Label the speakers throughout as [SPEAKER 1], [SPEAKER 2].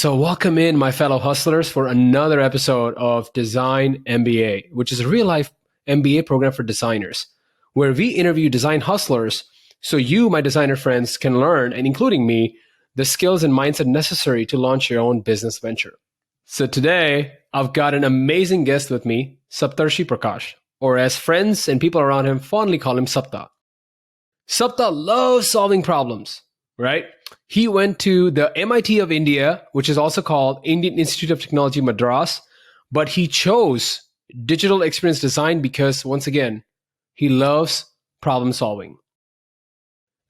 [SPEAKER 1] So welcome in, my fellow hustlers, for another episode of Design MBA, which is a real-life MBA program for designers, where we interview design hustlers so you, my designer friends, can learn, and including me, the skills and mindset necessary to launch your own business venture. So today, I've got an amazing guest with me, Saptarshi Prakash, or as friends and people around him fondly call him SAPTA. SAPTA loves solving problems, right? He went to the MIT of India, which is also called Indian Institute of Technology, Madras, but he chose digital experience design because, once again, he loves problem solving.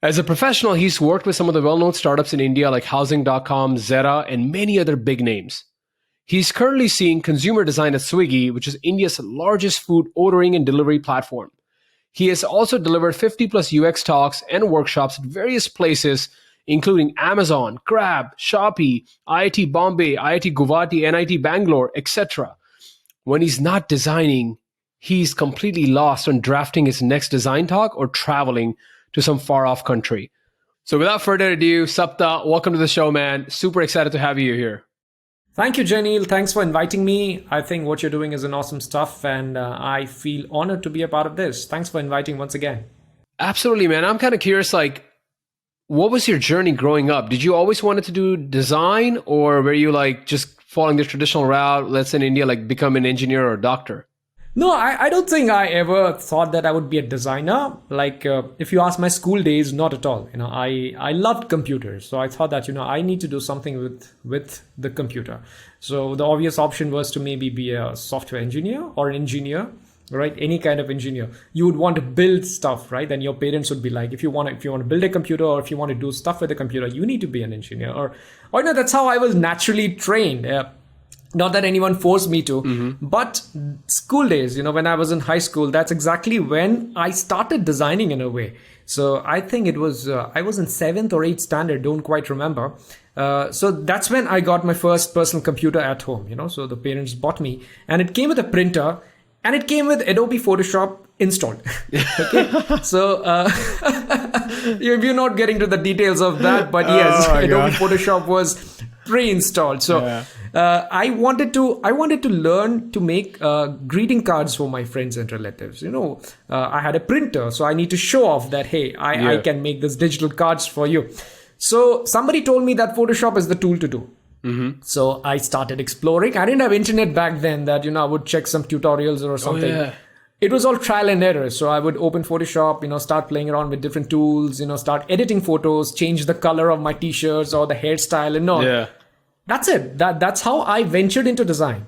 [SPEAKER 1] As a professional, he's worked with some of the well-known startups in India like Housing.com, Zeta, and many other big names. He's currently seeing consumer design at Swiggy, which is India's largest food ordering and delivery platform. He has also delivered 50 plus UX talks and workshops at various places, including Amazon, Grab, Shopee, IIT Bombay, IIT Guwahati, NIT Bangalore, etc. When he's not designing, he's completely lost on drafting his next design talk or traveling to some far-off country. So without further ado, Sapta, welcome to the show, man. Super excited to have you here.
[SPEAKER 2] Thank you, Janil. Thanks for inviting me. I think what you're doing is an awesome stuff, and I feel honored to be a part of this. Thanks for inviting once again.
[SPEAKER 1] Absolutely, man. I'm kind of curious, what was your journey growing up? Did you always wanted to do design, or were you just following the traditional route, let's say in India, become an engineer or a doctor?
[SPEAKER 2] No, I don't think I ever thought that I would be a designer. If you ask my school days, not at all. I loved computers. So I thought that, I need to do something with the computer. So the obvious option was to maybe be a software engineer or an engineer, right? Any kind of engineer. You would want to build stuff, right? Then your parents would be like, if you want to build a computer, or if you want to do stuff with a computer, you need to be an engineer. Or that's how I was naturally trained. Not that anyone forced me to, but school days, when I was in high school, that's exactly when I started designing in a way. So I think it was, I was in 7th or 8th standard, don't quite remember. So that's when I got my first personal computer at home, so the parents bought me, and it came with a printer, and it came with Adobe Photoshop installed. Okay. So you're not getting to the details of that, but yes, Adobe Photoshop was pre-installed. So yeah. I wanted to learn to make greeting cards for my friends and relatives. I had a printer, so I need to show off that, hey, I can make this digital cards for you. So somebody told me that Photoshop is the tool to do. Mm-hmm. So I started exploring. I didn't have internet back then that, I would check some tutorials or something. Oh, yeah. It was all trial and error. So I would open Photoshop, start playing around with different tools, start editing photos, change the color of my t-shirts or the hairstyle and all. Yeah. That's it. That's how I ventured into design.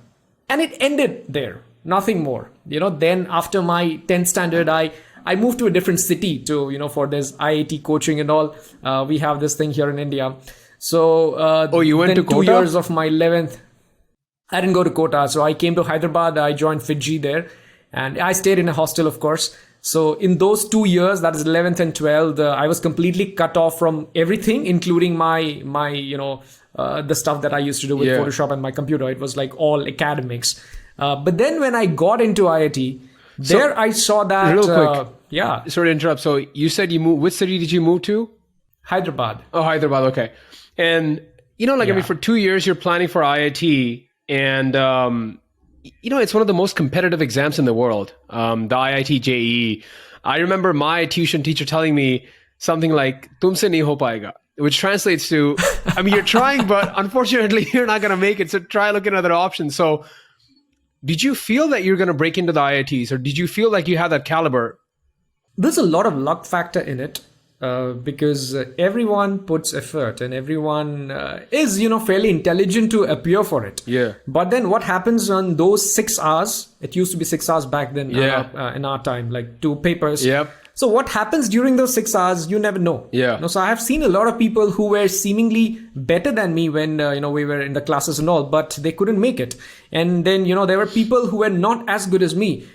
[SPEAKER 2] And it ended there. Nothing more. Then after my 10th standard, I moved to a different city to, for this IIT coaching and all. We have this thing here in India. So
[SPEAKER 1] you went to Kota?
[SPEAKER 2] 2 years of my 11th. I didn't go to Kota. So I came to Hyderabad. I joined FITGEE there. And I stayed in a hostel, of course. So in those 2 years, that is 11th and 12th, I was completely cut off from everything, including my the stuff that I used to do with Photoshop and my computer. It was all academics. But then when I got into IIT, I saw that...
[SPEAKER 1] Real quick. Sorry to interrupt. So you said you moved... Which city did you move to?
[SPEAKER 2] Hyderabad.
[SPEAKER 1] Oh, Hyderabad. Okay. And, for 2 years, you're planning for IIT. And, it's one of the most competitive exams in the world, the IIT-JEE. I remember my tuition teacher telling me something like, "Tumse nahi ho paega," which translates to, you're trying, but unfortunately, you're not going to make it. So try looking at other options. So did you feel that you're going to break into the IITs, or did you feel like you had that caliber?
[SPEAKER 2] There's a lot of luck factor in it. Because everyone puts effort and everyone is, fairly intelligent to appear for it.
[SPEAKER 1] Yeah.
[SPEAKER 2] But then what happens on those 6 hours, it used to be 6 hours back then in our time, 2 papers.
[SPEAKER 1] Yep.
[SPEAKER 2] So what happens during those 6 hours, you never know.
[SPEAKER 1] Yeah.
[SPEAKER 2] So I have seen a lot of people who were seemingly better than me when, we were in the classes and all, but they couldn't make it. And then, there were people who were not as good as me,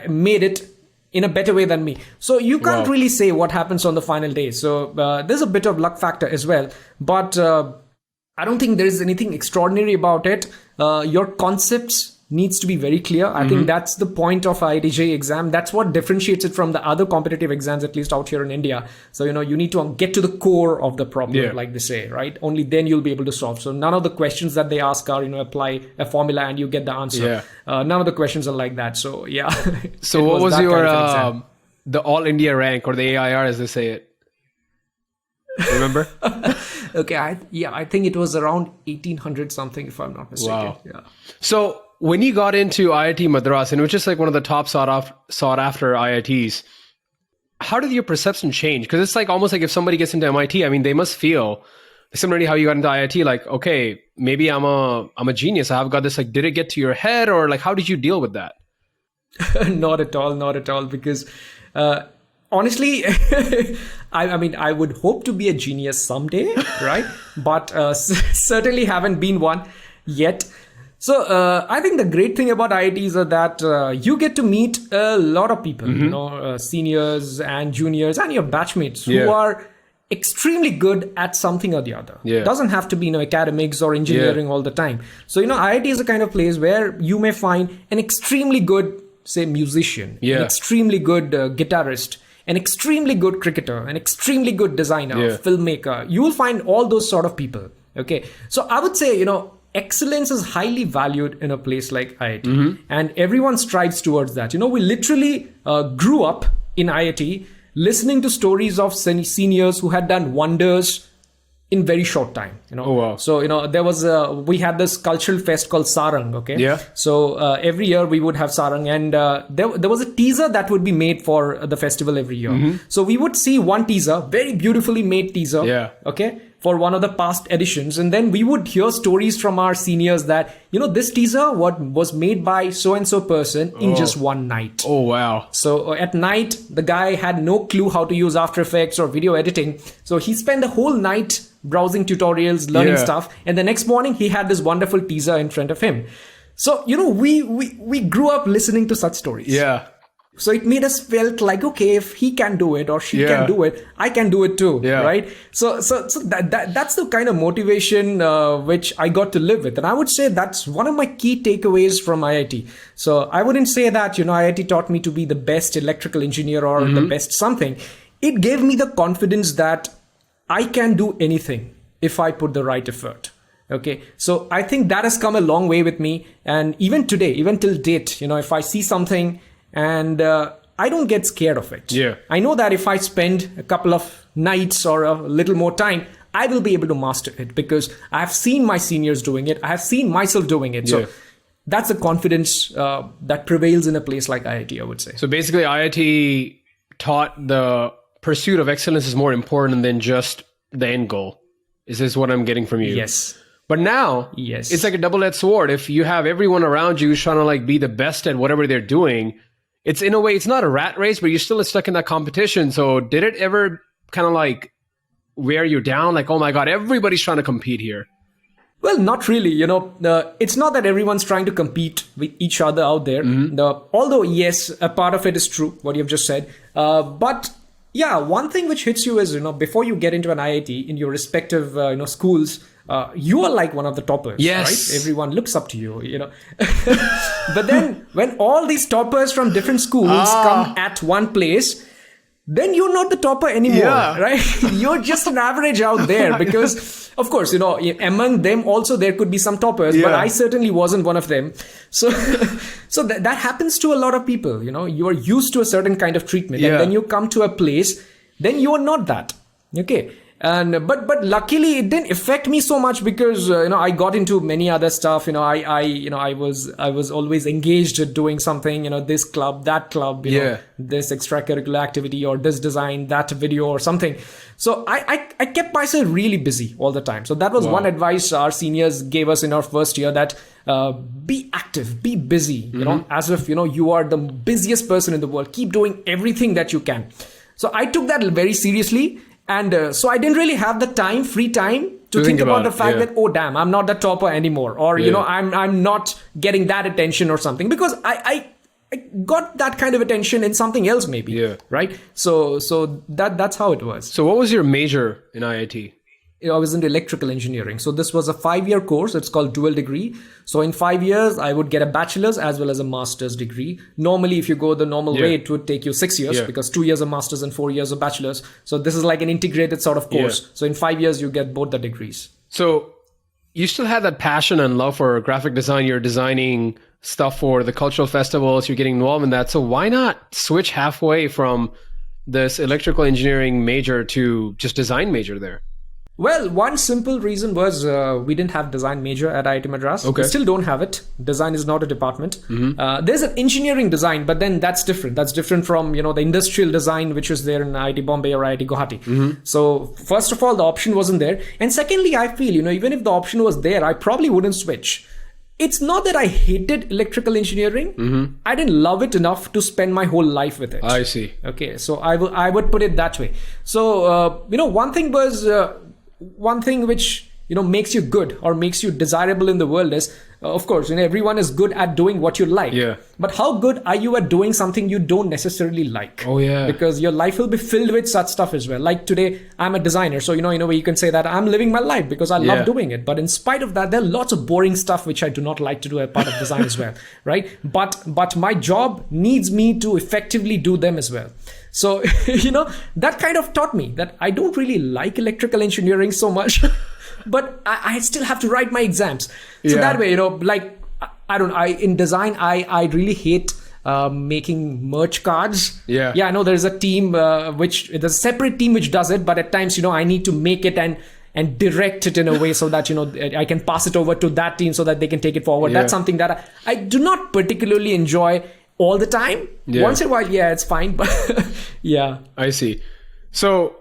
[SPEAKER 2] made it in a better way than me. So you can't really say what happens on the final day. So there's a bit of luck factor as well. But I don't think there is anything extraordinary about it. Your concepts needs to be very clear. I think that's the point of IIT-JEE exam. That's what differentiates it from the other competitive exams, at least out here in India. So, you need to get to the core of the problem, like they say, right? Only then you'll be able to solve. So none of the questions that they ask are, apply a formula and you get the answer. None of the questions are like that. So, yeah.
[SPEAKER 1] So what was your, the All India rank, or the AIR as they say it? Remember?
[SPEAKER 2] Okay, I think it was around 1800 something, if I'm not mistaken.
[SPEAKER 1] Wow.
[SPEAKER 2] Yeah.
[SPEAKER 1] So when you got into IIT Madras, and it was just like one of the top sought after IITs, how did your perception change? Because it's like almost like if somebody gets into MIT, I mean, they must feel similarly how you got into IIT, like, okay, maybe I'm a genius. I've got this, like, did it get to your head, or like, how did you deal with that?
[SPEAKER 2] Not at all, because honestly, I mean, I would hope to be a genius someday, right? But certainly haven't been one yet. So I think the great thing about IITs are that you get to meet a lot of people, seniors and juniors and your batchmates who are extremely good at something or the other. Doesn't have to be academics or engineering all the time. So IIT is a kind of place where you may find an extremely good, say, musician, an extremely good guitarist, an extremely good cricketer, an extremely good designer, filmmaker. You will find all those sort of people. Okay, so I would say excellence is highly valued in a place like IIT, and everyone strives towards that. We literally grew up in IIT listening to stories of seniors who had done wonders in very short time.
[SPEAKER 1] Oh, wow.
[SPEAKER 2] So there was we had this cultural fest called Sarang. Okay, so every year we would have Sarang, and there was a teaser that would be made for the festival every year. So we would see one teaser, very beautifully made teaser. Okay, for one of the past editions, and then we would hear stories from our seniors that this teaser was made by so and so person in just one night.
[SPEAKER 1] Oh, wow.
[SPEAKER 2] So at night the guy had no clue how to use After Effects or video editing, so he spent the whole night browsing tutorials, learning stuff, and the next morning he had this wonderful teaser in front of him. So we grew up listening to such stories. So it made us felt like, okay, if he can do it or she can do it, I can do it too, right? So that's the kind of motivation which I got to live with. And I would say that's one of my key takeaways from IIT. So I wouldn't say that, IIT taught me to be the best electrical engineer or the best something. It gave me the confidence that I can do anything if I put the right effort. Okay, so I think that has come a long way with me. And even today, even till date, if I see something and I don't get scared of it. I know that if I spend a couple of nights or a little more time, I will be able to master it because I have seen my seniors doing it. I have seen myself doing it. So that's the confidence that prevails in a place like IIT, I would say.
[SPEAKER 1] So basically IIT taught the pursuit of excellence is more important than just the end goal. Is this what I'm getting from you?
[SPEAKER 2] Yes.
[SPEAKER 1] But now it's like a double-edged sword. If you have everyone around you who's trying to like be the best at whatever they're doing, it's in a way, it's not a rat race, but you're still stuck in that competition. So did it ever kind of like wear you down? Like, oh my God, everybody's trying to compete here.
[SPEAKER 2] Well, not really. It's not that everyone's trying to compete with each other out there. Although, yes, a part of it is true, what you've just said. But yeah, one thing which hits you is, before you get into an IIT in your respective, schools, you are like one of the toppers, right? Everyone looks up to you, But then when all these toppers from different schools come at one place, then you're not the topper anymore, right? You're just an average out there because, of course, among them also there could be some toppers, but I certainly wasn't one of them. So that happens to a lot of people, you are used to a certain kind of treatment and then you come to a place, then you are not that, okay? And but luckily it didn't affect me so much because I got into many other stuff. I was always engaged at doing something. This club, that club. This extracurricular activity or this design, that video or something. So I kept myself really busy all the time. So that was one advice our seniors gave us in our first year, that be active, be busy. As if you are the busiest person in the world. Keep doing everything that you can. So I took that very seriously. And so I didn't really have the free time to think about the fact that, oh, damn, I'm not the topper anymore. Or, I'm not getting that attention or something because I got that kind of attention in something else maybe. Right. So that's how it was.
[SPEAKER 1] So what was your major in IIT?
[SPEAKER 2] I was into electrical engineering. So this was a 5-year course. It's called dual degree. So in 5 years, I would get a bachelor's as well as a master's degree. Normally, if you go the normal way, it would take you 6 years because 2 years of master's and 4 years of bachelor's. So this is like an integrated sort of course. So in 5 years, you get both the degrees.
[SPEAKER 1] So you still had that passion and love for graphic design. You're designing stuff for the cultural festivals. You're getting involved in that. So why not switch halfway from this electrical engineering major to just design major there?
[SPEAKER 2] Well, one simple reason was we didn't have design major at IIT Madras. We still don't have it. Design is not a department. There's an engineering design, but then that's different. That's different from, the industrial design, which is there in IIT Bombay or IIT Guwahati. So first of all, the option wasn't there. And secondly, I feel, even if the option was there, I probably wouldn't switch. It's not that I hated electrical engineering. I didn't love it enough to spend my whole life with it.
[SPEAKER 1] I see.
[SPEAKER 2] Okay, so I would put it that way. So, one thing was... one thing which makes you good or makes you desirable in the world is, of course, everyone is good at doing what you like. But how good are you at doing something you don't necessarily like? Because your life will be filled with such stuff as well. Like today, I'm a designer, so in a way you can say that I'm living my life because I love doing it. But in spite of that, there are lots of boring stuff which I do not like to do as part of design as well, right? But my job needs me to effectively do them as well. So, that kind of taught me that I don't really like electrical engineering so much, but I still have to write my exams. So that way, in design, I really hate making merch cards. I know there's a team, there's a separate team which does it, but at times, I need to make it and direct it in a way so that, I can pass it over to that team so that they can take it forward. That's something that I do not particularly enjoy all the time. Once in a while, it's fine, but
[SPEAKER 1] I see. So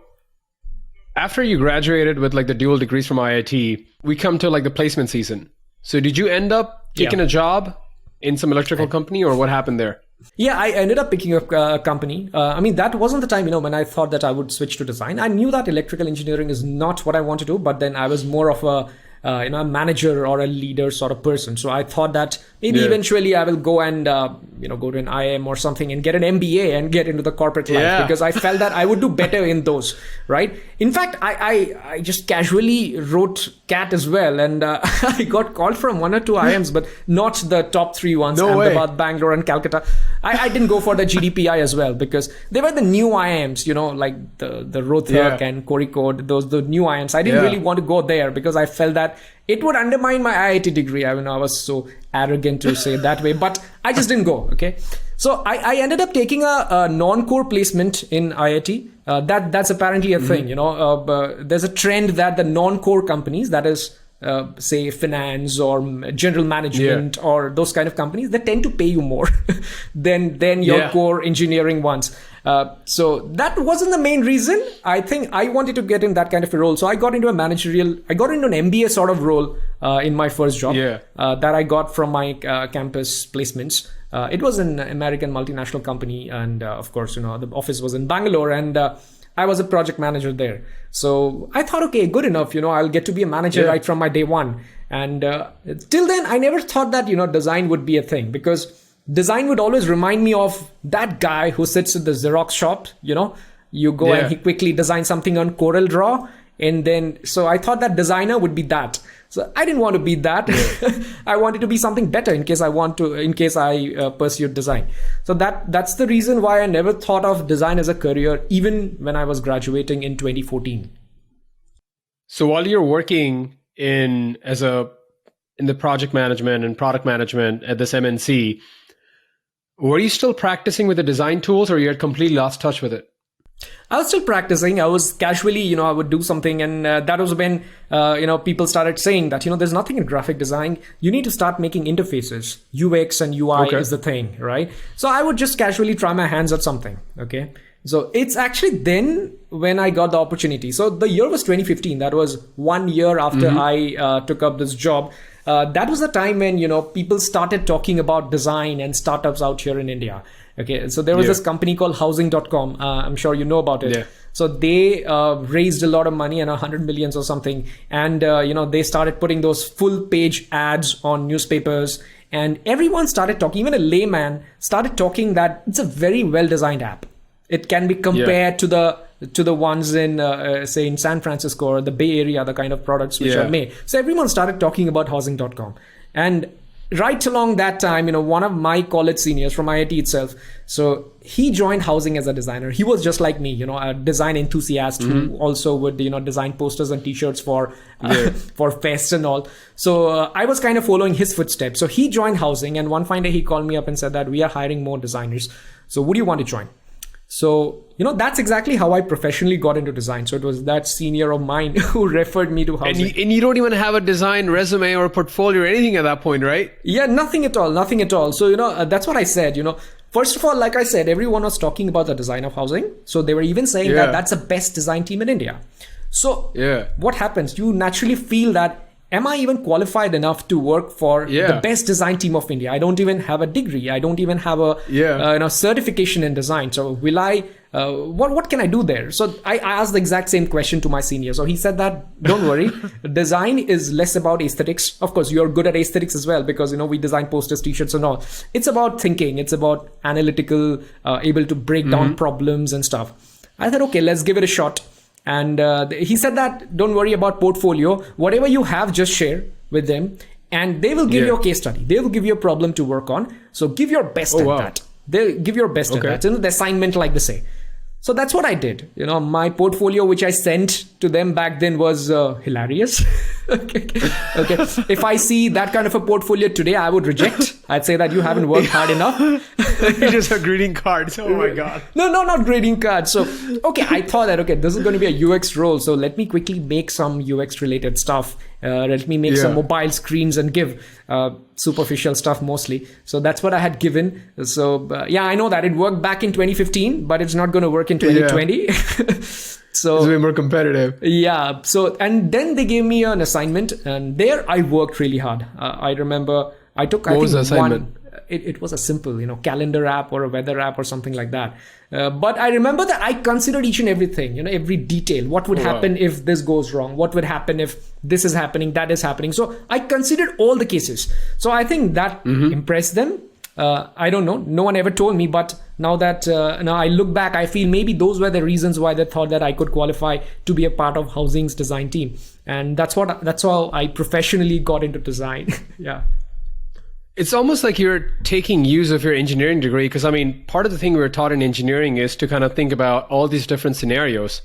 [SPEAKER 1] after you graduated with the dual degrees from IIT, we come to the placement season. So did you end up taking a job in some electrical company, or what happened there?
[SPEAKER 2] I ended up picking up a company. That wasn't the time, when I thought that I would switch to design. I knew that electrical engineering is not what I want to do, but then I was more of a manager or a leader sort of person. So I thought that maybe eventually I will go and, go to an IIM or something and get an MBA and get into the corporate life, because I felt that I would do better in those, right? In fact, I just casually wrote CAT as well. And I got called from 1 or 2 IIMs, but not the top 3 ones, Ahmedabad, Bangalore and Calcutta. I didn't go for the GDPI as well because they were the new IIMs, like the Rohtak and Kozhikode, the new IIMs. I didn't really want to go there because I felt that it would undermine my IIT degree. I was so arrogant to say it that way, but I just didn't go. Okay. So I ended up taking a non-core placement in IIT. That's apparently a thing, there's a trend that the non-core companies, that is, say finance or general management or those kind of companies, they tend to pay you more than your core engineering ones. So that wasn't the main reason. I think I wanted to get in that kind of a role. So I got into an MBA sort of role in my first job that I got from my campus placements. It was an American multinational company. And of course, the office was in Bangalore, and I was a project manager there. So I thought, okay, good enough. I'll get to be a manager right from my day one. And till then, I never thought that, design would be a thing, because design would always remind me of that guy who sits at the Xerox shop. You go and he quickly designs something on Corel Draw. And then, so I thought that designer would be that. So I didn't want to be that. I wanted to be something better in case I pursued design. So that's the reason why I never thought of design as a career, even when I was graduating in 2014.
[SPEAKER 1] So while you're working in the project management and product management at this MNC, were you still practicing with the design tools, or you had completely lost touch with it?
[SPEAKER 2] I was still practicing. I was casually, I would do something. And that was when, people started saying that, there's nothing in graphic design. You need to start making interfaces. UX and UI is the thing, right? So I would just casually try my hands at something. Okay. So it's actually then when I got the opportunity. So the year was 2015. That was 1 year after I took up this job. That was the time when, people started talking about design and startups out here in India. Okay, so there was this company called housing.com. I'm sure you know about it. Yeah. So they raised a lot of money, 100 millions or something. And, they started putting those full page ads on newspapers. And everyone started talking, even a layman started talking that it's a very well-designed app. It can be compared to the to the ones in, say, in San Francisco or the Bay Area, the kind of products which are made. So everyone started talking about housing.com. And right along that time, one of my college seniors from IIT itself, so he joined housing as a designer. He was just like me, a design enthusiast who also would, design posters and t-shirts for fests and all. So I was kind of following his footsteps. So he joined housing, and one fine day he called me up and said that we are hiring more designers. So would you want to join? So, that's exactly how I professionally got into design. So it was that senior of mine who referred me to housing.
[SPEAKER 1] And you don't even have a design resume or a portfolio or anything at that point, right?
[SPEAKER 2] Yeah, nothing at all. So, that's what I said, First of all, like I said, everyone was talking about the design of housing. So they were even saying that that's the best design team in India. So what happens? You naturally feel that, am I even qualified enough to work for the best design team of India? I don't even have a degree. I don't even have a certification in design. So will I? What can I do there? So I asked the exact same question to my senior. So he said that, don't worry, design is less about aesthetics. Of course, you're good at aesthetics as well because, we design posters, t-shirts and all. It's about thinking. It's about analytical, able to break down problems and stuff. I said, okay, let's give it a shot. And he said that, don't worry about portfolio. Whatever you have, just share with them. And they will give you a case study. They will give you a problem to work on. So give your best at that. They'll give your best at that. The assignment, like they say. So that's what I did. My portfolio, which I sent to them back then, was hilarious. Okay. If I see that kind of a portfolio today, I would reject. I'd say that you haven't worked hard enough.
[SPEAKER 1] Just a greeting cards. Oh my God.
[SPEAKER 2] No, not greeting cards. So, I thought that, this is going to be a UX role. So let me quickly make some UX related stuff. Let me make some mobile screens and give superficial stuff mostly. So that's what I had given. So I know that it worked back in 2015, but it's not going to work in 2020. So
[SPEAKER 1] it's way more competitive.
[SPEAKER 2] Yeah. So, and then they gave me an assignment, and there I worked really hard. I remember I took,
[SPEAKER 1] what was the assignment?
[SPEAKER 2] It was a simple, calendar app or a weather app or something like that. But I remember that I considered each and everything, every detail. What would happen if this goes wrong? What would happen if this is happening, that is happening? So I considered all the cases. So I think that impressed them. I don't know. No one ever told me, but now that now I look back, I feel maybe those were the reasons why they thought that I could qualify to be a part of housing's design team. And that's how I professionally got into design. Yeah.
[SPEAKER 1] It's almost like you're taking use of your engineering degree, because part of the thing we were taught in engineering is to kind of think about all these different scenarios.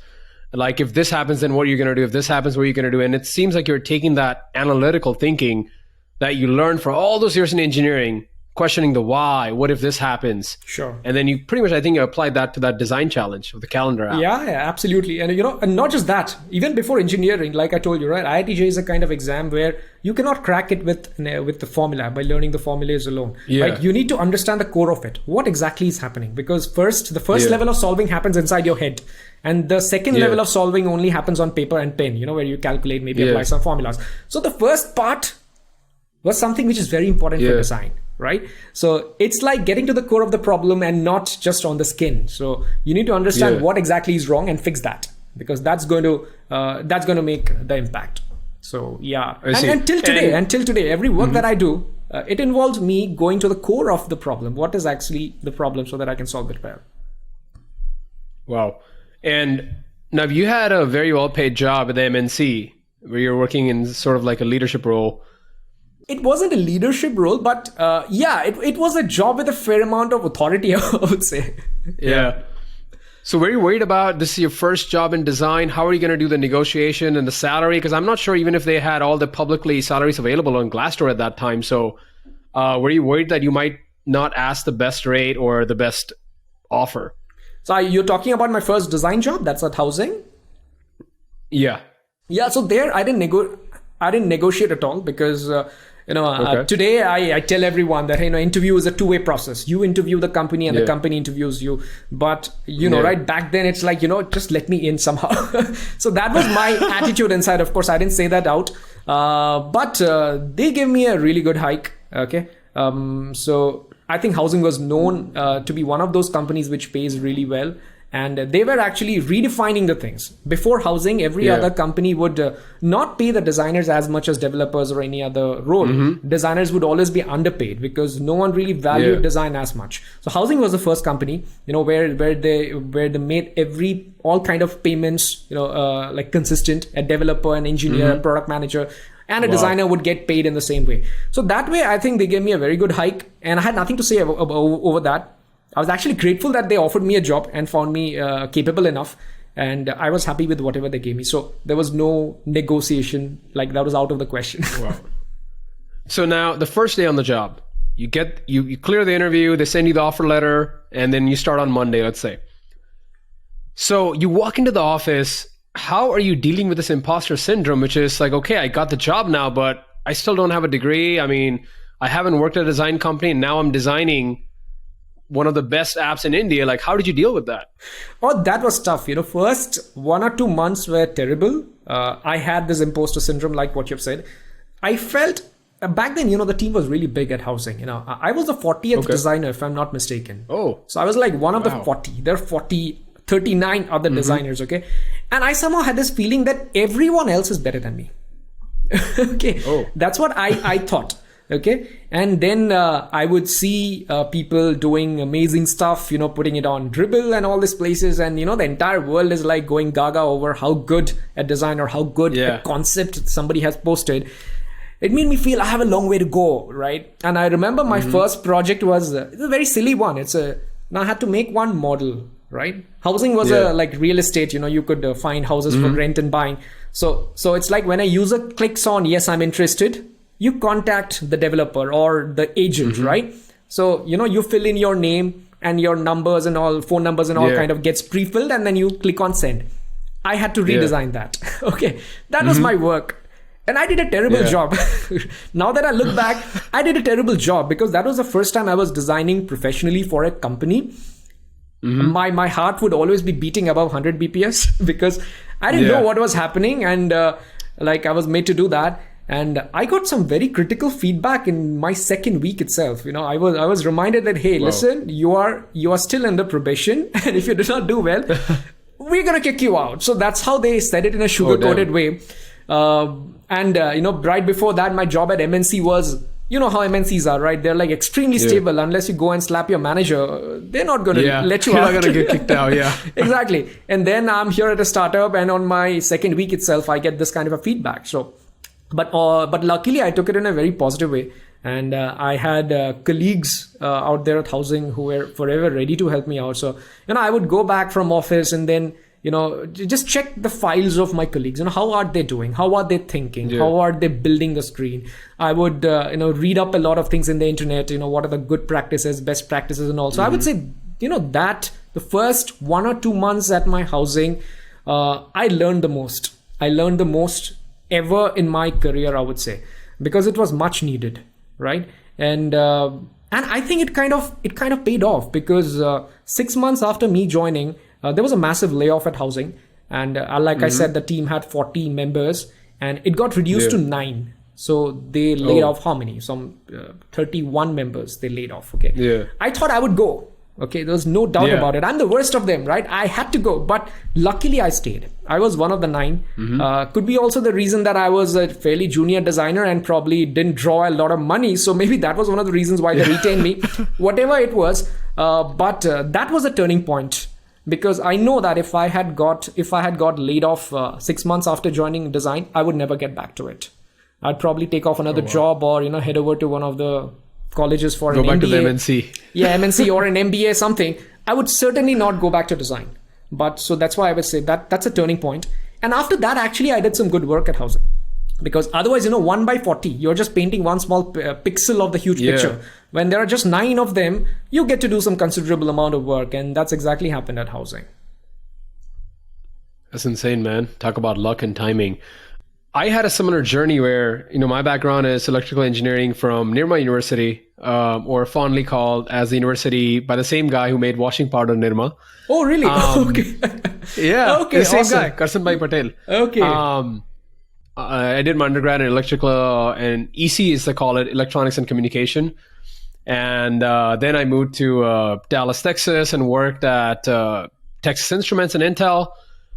[SPEAKER 1] Like, if this happens, then what are you going to do? If this happens, what are you going to do? And it seems like you're taking that analytical thinking that you learned for all those years in engineering, questioning the why, what if this happens?
[SPEAKER 2] Sure.
[SPEAKER 1] And then you pretty much, I think, you applied that to that design challenge of the calendar app.
[SPEAKER 2] Yeah, absolutely. And and not just that, even before engineering, like I told you, right? IIT-JEE is a kind of exam where you cannot crack it with the formula by learning the formulas alone.
[SPEAKER 1] Yeah.
[SPEAKER 2] Right? You need to understand the core of it. What exactly is happening? Because the first level of solving happens inside your head. And the second level of solving only happens on paper and pen, where you calculate, maybe apply some formulas. So the first part was something which is very important for design. Right? So it's like getting to the core of the problem and not just on the skin. So you need to understand what exactly is wrong and fix that, because that's going to make the impact. So and until today, every work that I do, it involves me going to the core of the problem. What is actually the problem, so that I can solve it well.
[SPEAKER 1] Wow. And now you had a very well-paid job at the MNC where you're working in sort of like a leadership role.
[SPEAKER 2] It wasn't a leadership role, but it was a job with a fair amount of authority, I would say.
[SPEAKER 1] Yeah. So were you worried about this is your first job in design? How are you going to do the negotiation and the salary? Because I'm not sure even if they had all the publicly salaries available on Glassdoor at that time. So were you worried that you might not ask the best rate or the best offer?
[SPEAKER 2] So you're talking about my first design job? That's at housing?
[SPEAKER 1] Yeah.
[SPEAKER 2] Yeah. So there I didn't negotiate at all, because today I tell everyone that, interview is a two-way process. You interview the company and the company interviews you. But, right back then it's like, just let me in somehow. So that was my attitude inside. Of course, I didn't say that out. But they gave me a really good hike. Okay. So I think housing was known to be one of those companies which pays really well. And they were actually redefining the things. Before housing, every other company would not pay the designers as much as developers or any other role. Designers would always be underpaid because no one really valued design as much. So housing was the first company, where they made all kind of payments, like consistent. A developer, an engineer, a product manager, and a designer would get paid in the same way. So that way, I think they gave me a very good hike, and I had nothing to say over that. I was actually grateful that they offered me a job and found me capable enough, and I was happy with whatever they gave me. So there was no negotiation, like that was out of the question.
[SPEAKER 1] Wow. So now the first day on the job, you clear the interview, they send you the offer letter, and then you start on Monday, let's say. So you walk into the office. How are you dealing with this imposter syndrome, which is like, okay, I got the job now, but I still don't have a degree. I mean, I haven't worked at a design company, and now I'm designing one of the best apps in India. Like, how did you deal with that?
[SPEAKER 2] Oh, that was tough. First 1 or 2 months were terrible. I had this imposter syndrome, like what you've said. I felt back then, the team was really big at housing. I was the 40th designer, if I'm not mistaken.
[SPEAKER 1] Oh,
[SPEAKER 2] so I was like one of the 40. There are 39 other designers. Okay. And I somehow had this feeling that everyone else is better than me. Okay. Oh. That's what I thought. Okay. And then I would see people doing amazing stuff, putting it on Dribble and all these places. And, the entire world is like going gaga over how good a design or how good a concept somebody has posted. It made me feel I have a long way to go, right? And I remember my first project was it's a very silly one. Now I had to make one model, right? Housing was like real estate. You could find houses for rent and buying. So it's like when a user clicks on yes, I'm interested, you contact the developer or the agent, right? So you fill in your name and your numbers and all, phone numbers and all kind of gets pre-filled, and then you click on send. I had to redesign that. Okay, that was my work. And I did a terrible job. Now that I look back, I did a terrible job because that was the first time I was designing professionally for a company. My heart would always be beating above 100 BPS because I didn't know what was happening. And I was made to do that. And I got some very critical feedback in my second week itself. I was reminded that, hey, listen, you are still under probation. And if you do not do well, we're going to kick you out. So that's how they said it in a sugar-coated way. Right before that, my job at MNC was, how MNCs are, right? They're like extremely stable. Unless you go and slap your manager, they're not going to let you out.
[SPEAKER 1] You're not going to get kicked out,
[SPEAKER 2] Exactly. And then I'm here at a startup, and on my second week itself, I get this kind of a feedback. So, but luckily I took it in a very positive way. And I had colleagues out there at housing who were forever ready to help me out. So, I would go back from office and then, just check the files of my colleagues. How are they doing? How are they thinking? How are they building a screen? I would, read up a lot of things in the internet. What are the good practices, best practices, and all. So I would say, that the first 1 or 2 months at my housing, I learned the most. I learned the most ever in my career, I would say, because it was much needed, right? And I think it kind of paid off because 6 months after me joining, there was a massive layoff at housing. And I said, the team had 40 members and it got reduced to 9. So they laid off how many? Some 31 members they laid off. Okay.
[SPEAKER 1] Yeah.
[SPEAKER 2] I thought I would go. Okay. There was no doubt about it. I'm the worst of them, right? I had to go, but luckily I stayed. I was one of the 9. Could be also the reason that I was a fairly junior designer and probably didn't draw a lot of money. So maybe that was one of the reasons why they retained me, whatever it was. But that was a turning point. Because I know that if I had got laid off 6 months after joining design, I would never get back to it. I'd probably take off another job or head over to one of the colleges for an MBA.
[SPEAKER 1] Go back to the MNC.
[SPEAKER 2] Yeah, MNC or an MBA something. I would certainly not go back to design. But so that's why I would say that's a turning point. And after that, actually, I did some good work at housing. Because otherwise, 1 by 40, you're just painting one small pixel of the huge picture. When there are just 9 of them, you get to do some considerable amount of work. And that's exactly happened at housing.
[SPEAKER 1] That's insane, man. Talk about luck and timing. I had a similar journey where, my background is electrical engineering from Nirma University, or fondly called as the university by the same guy who made washing powder, Nirma.
[SPEAKER 2] Oh, really? Okay.
[SPEAKER 1] Yeah.
[SPEAKER 2] Okay,
[SPEAKER 1] the same
[SPEAKER 2] awesome.
[SPEAKER 1] guy, Karsan Bhai Patel.
[SPEAKER 2] Okay.
[SPEAKER 1] I did my undergrad in electrical and EC is they call it, electronics and communication. And then I moved to Dallas, Texas and worked at Texas Instruments and Intel,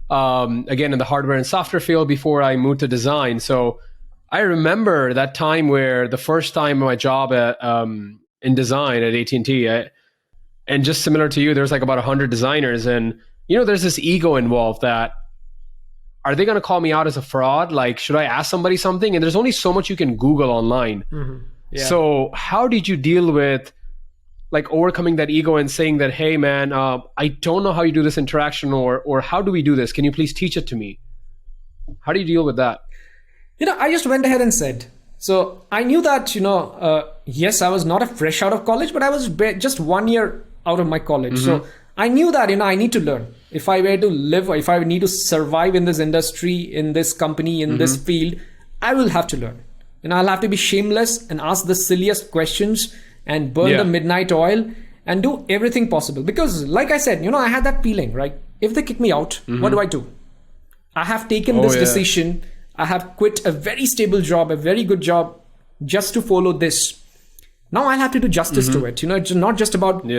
[SPEAKER 1] again in the hardware and software field before I moved to design. So I remember that time where the first time my job at in design at AT&T, and just similar to you, there's like about 100 designers, and there's this ego involved that, are they going to call me out as a fraud? Like, should I ask somebody something? And there's only so much you can Google online.
[SPEAKER 2] Yeah.
[SPEAKER 1] So how did you deal with like overcoming that ego and saying that, hey man, I don't know how you do this interaction, or how do we do this? Can you please teach it to me? How do you deal with that?
[SPEAKER 2] I just went ahead and said, so I knew that, yes, I was not a fresh out of college, but I was just 1 year out of my college. So I knew that, I need to learn. If I were to live, or if I need to survive in this industry, in this company, in this field, I will have to learn. I'll have to be shameless and ask the silliest questions and burn the midnight oil and do everything possible. Because like I said, I had that feeling, right? If they kick me out, what do? I have taken this decision. I have quit a very stable job, a very good job, just to follow this. Now I'll have to do justice to it. It's not just about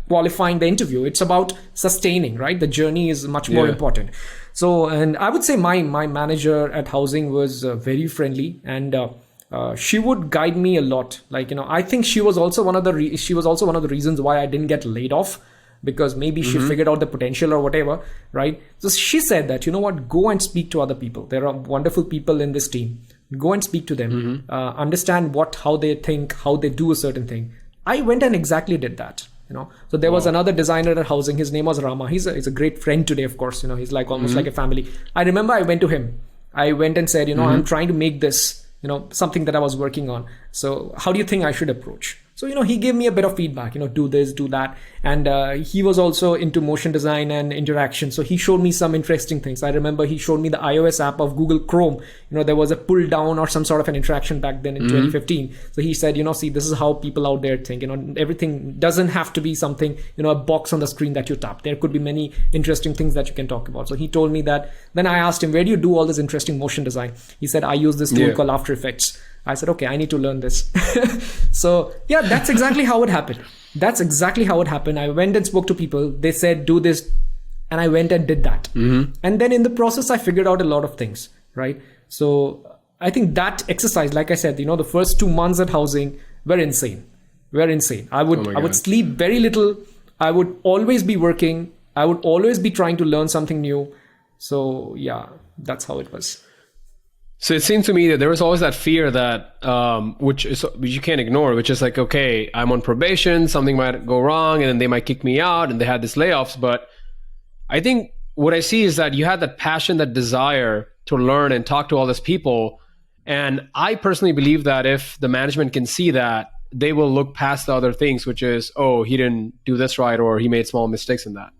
[SPEAKER 2] qualifying the interview. It's about sustaining, right? The journey is much more important. So, and I would say my manager at housing was very friendly, and she would guide me a lot. Like, I think she was also one of the reasons why I didn't get laid off, because maybe she figured out the potential or whatever, right? So she said that, go and speak to other people. There are wonderful people in this team. Go and speak to them, understand how they think, how they do a certain thing. I went and exactly did that. So there was another designer at housing. His name was Rama. He's a great friend today, of course. He's like almost like a family. I remember I went to him. I went and said, I'm trying to make this, something that I was working on. So how do you think I should approach? So, he gave me a bit of feedback, do this, do that. And he was also into motion design and interaction. So he showed me some interesting things. I remember he showed me the iOS app of Google Chrome. There was a pull down or some sort of an interaction back then in 2015. So he said, see, this is how people out there think. Everything doesn't have to be something, a box on the screen that you tap. There could be many interesting things that you can talk about. So he told me that. Then I asked him, where do you do all this interesting motion design? He said, I use this tool called After Effects. I said, okay, I need to learn this. So yeah, that's exactly how it happened. I went and spoke to people. They said, do this. And I went and did that. And then in the process, I figured out a lot of things, right? So I think that exercise, like I said, the first 2 months at housing were insane. I would sleep very little. I would always be working. I would always be trying to learn something new. So yeah, that's how it was.
[SPEAKER 1] So it seems to me that there was always that fear that, which you can't ignore, which is like, okay, I'm on probation, something might go wrong, and then they might kick me out, and they had these layoffs. But I think what I see is that you had that passion, that desire to learn and talk to all these people. And I personally believe that if the management can see that, they will look past the other things, which is, oh, he didn't do this right, or he made small mistakes in that.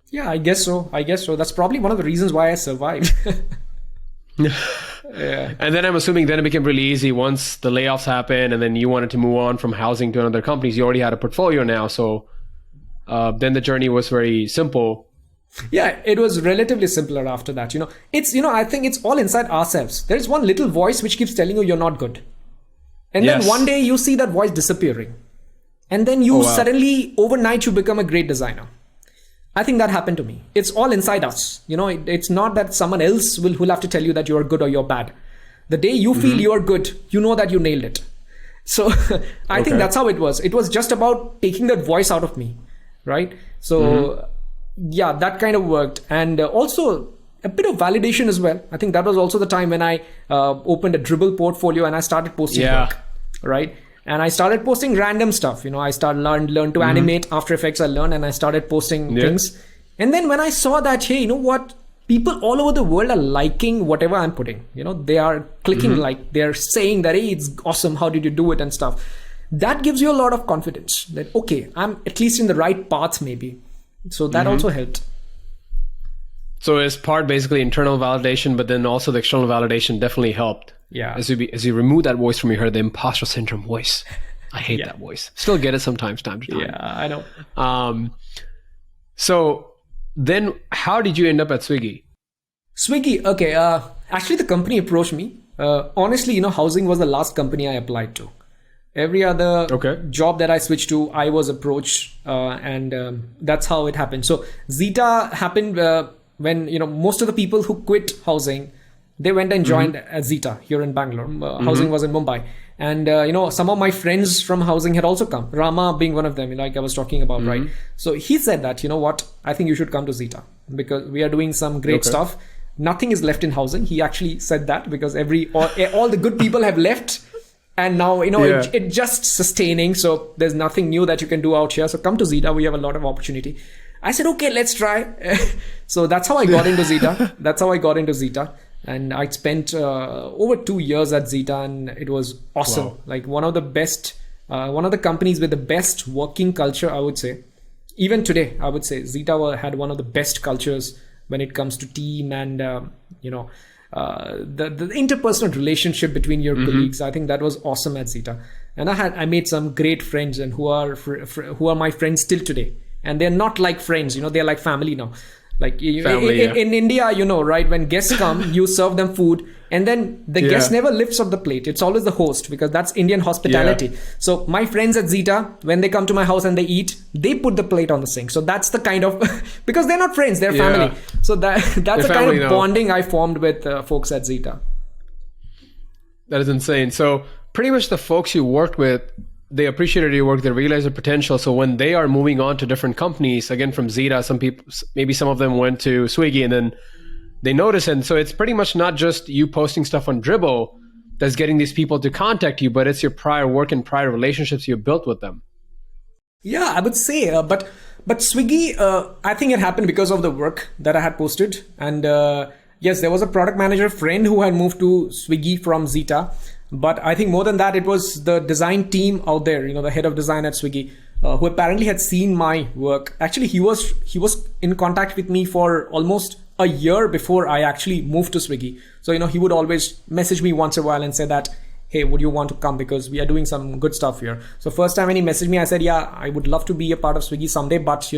[SPEAKER 2] Yeah, I guess so. That's probably one of the reasons why I survived.
[SPEAKER 1] Yeah. And then I'm assuming then it became really easy once the layoffs happened, and then you wanted to move on from housing to another company. You already had a portfolio now. So then the journey was very simple.
[SPEAKER 2] Yeah, it was relatively simpler after that. It's, I think it's all inside ourselves. There's one little voice which keeps telling you you're not good. And then one day you see that voice disappearing. And then you suddenly, overnight, you become a great designer. I think that happened to me. It's all inside us. It's not that someone else will have to tell you that you're good or you're bad. The day you feel you're good, you know that you nailed it. So I think that's how it was. It was just about taking that voice out of me, right? So yeah, that kind of worked. And also a bit of validation as well. I think that was also the time when I opened a Dribble portfolio and I started posting work, right? And I started posting random stuff. I learned to animate After Effects. I learned and I started posting things. And then when I saw that, hey, you know what? People all over the world are liking whatever I'm putting. They are clicking like, they're saying that, hey, it's awesome. How did you do it and stuff? That gives you a lot of confidence that, okay, I'm at least in the right path maybe. So that also helped.
[SPEAKER 1] So it's part basically internal validation, but then also the external validation definitely helped.
[SPEAKER 2] Yeah.
[SPEAKER 1] As you remove that voice from your head, the imposter syndrome voice. I hate that voice. Still get it sometimes, time to time.
[SPEAKER 2] Yeah, I know.
[SPEAKER 1] So then how did you end up at Swiggy?
[SPEAKER 2] Swiggy, okay. Actually, the company approached me. Honestly, housing was the last company I applied to. Every other
[SPEAKER 1] Okay.
[SPEAKER 2] job that I switched to, I was approached, and that's how it happened. So Zeta happened when most of the people who quit housing, they went and joined Zeta here in Bangalore. Housing was in Mumbai, and some of my friends from housing had also come. Rama being one of them, like I was talking about, right? So he said that, you know what, I think you should come to Zeta because we are doing some great stuff. Nothing is left in housing. He actually said that because all the good people have left. And now, it's just sustaining. So there's nothing new that you can do out here. So come to Zeta. We have a lot of opportunity. I said, okay, let's try. So that's how I got into Zeta. And I spent over 2 years at Zeta, and it was awesome.
[SPEAKER 1] Wow.
[SPEAKER 2] Like one of the companies with the best working culture, I would say. Even today, I would say Zeta had one of the best cultures when it comes to team and, the interpersonal relationship between your colleagues. I think that was awesome at Zeta, and I made some great friends, and who are my friends still today. And they're not like friends, they're like family now. Like in India, right? When guests come, you serve them food, and then the guest never lifts up the plate. It's always the host because that's Indian hospitality. Yeah. So my friends at Zeta, when they come to my house and they eat, they put the plate on the sink. So that's the kind of because they're not friends, they're family. So that's the kind of bonding I formed with folks at Zeta.
[SPEAKER 1] That is insane. So pretty much the folks you worked with, they appreciated your work, they realized the potential. So when they are moving on to different companies, again from Zeta, maybe some of them went to Swiggy, and then they notice. And so it's pretty much not just you posting stuff on Dribbble that's getting these people to contact you, but it's your prior work and prior relationships you built with them.
[SPEAKER 2] Yeah, I would say, but Swiggy, I think it happened because of the work that I had posted. And yes, there was a product manager friend who had moved to Swiggy from Zeta. But I think more than that, it was the design team out there, the head of design at Swiggy, who apparently had seen my work. Actually, he was in contact with me for almost a year before I actually moved to Swiggy. So, he would always message me once in a while and say that, hey, would you want to come? Because we are doing some good stuff here. So first time when he messaged me, I said, yeah, I would love to be a part of Swiggy someday, but,